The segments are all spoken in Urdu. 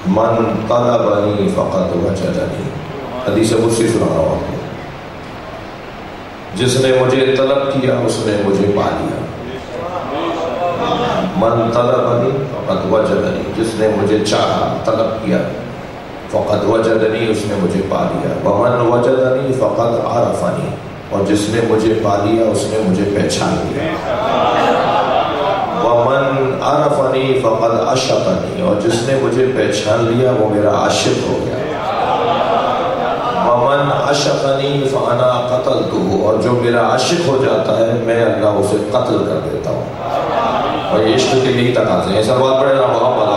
من طلبنی فقد وجدنی، حدیث قدسی سنا رہا ہوں، جس نے مجھے طلب کیا اس نے مجھے پا لیا۔ من طلبنی فقد وجدنی، جس نے مجھے چاہا طلب کیا، فقد وجدنی، اس نے مجھے پا لیا۔ ومن وجدنی فقد عرفنی، اور جس نے مجھے پا لیا اس نے مجھے پہچان لیا۔ ومن عرفنی فقد عشقنی، اور جس نے مجھے پہچان لیا وہ میرا عاشق ہو گیا۔ ومن عشقنی فانا قتلتہ، اور جو میرا عاشق ہو جاتا ہے میں اللہ اسے قتل کر دیتا ہوں۔ اور یہ عشق کے یہی تقاضے ہیں، سب بات پڑھے نا محمد۔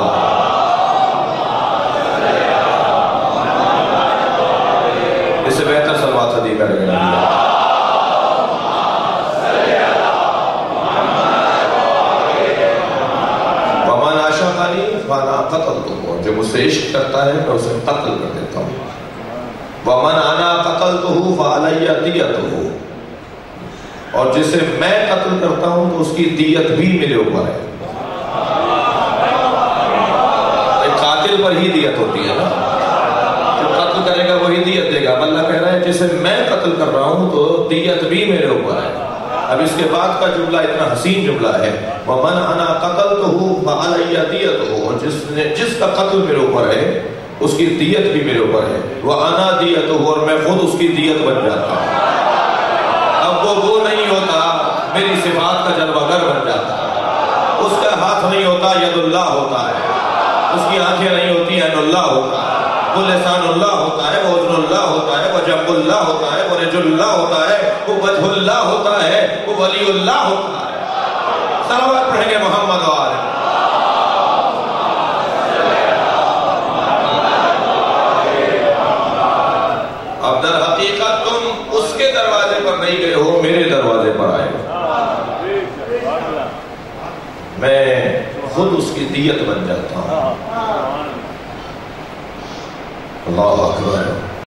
اس سے بہتر سلوات حدیث کرے گا۔ ومن عشقنی فانا قتلتہ، جو مجھ سے عشق کرتا ہے میں اسے قتل کر دیتا ہوں۔ ومن انا قتلتہ فعلی دیتہ، اور جسے میں قتل کرتا ہوں تو اس کی دیت بھی میرے اوپر ہے۔ ایک قاتل پر ہی دیت ہوتی ہے نا، جو قتل کرے گا وہی دیت دے گا۔ اللہ کہہ رہا ہے جسے میں قتل کر رہا ہوں تو دیت بھی میرے اوپر ہے۔ اب اس کے بعد کا جملہ اتنا حسین جملہ ہے، ومن انا قتلتہ فعلی دیتہ، اور جس کا قتل میرے اوپر ہے اس کی دیت بھی میرے اوپر ہے۔ وَأَنَا دِيَتُهُ، اور میں خود اس کی دیت بن جاتا ہوں۔ اب وہ نہیں ہوتا، میری صفات کا جلوہ گر بن جاتا ہے۔ اس کا ہاتھ نہیں ہوتا، ید اللہ ہوتا ہے۔ اس کی آنکھیں نہیں ہوتی، عین اللہ ہوتا ہے۔ وہ لسان اللہ ہوتا ہے، وہ اذن اللہ ہوتا ہے، وہ جنب اللہ ہوتا ہے، وہ رجل اللہ ہوتا ہے، وہ وجہ اللہ ہوتا ہے، وہ ولی اللہ ہوتا ہے۔ صلوات پڑھیں گے محمد و آلہ۔ اب در حقیقت تم اس کے دروازے پر نہیں گئے ہو، میرے دروازے پر آئے ہو۔ میں خود اس کی دیت بن جاتا ہوں۔ اللہ اکبر۔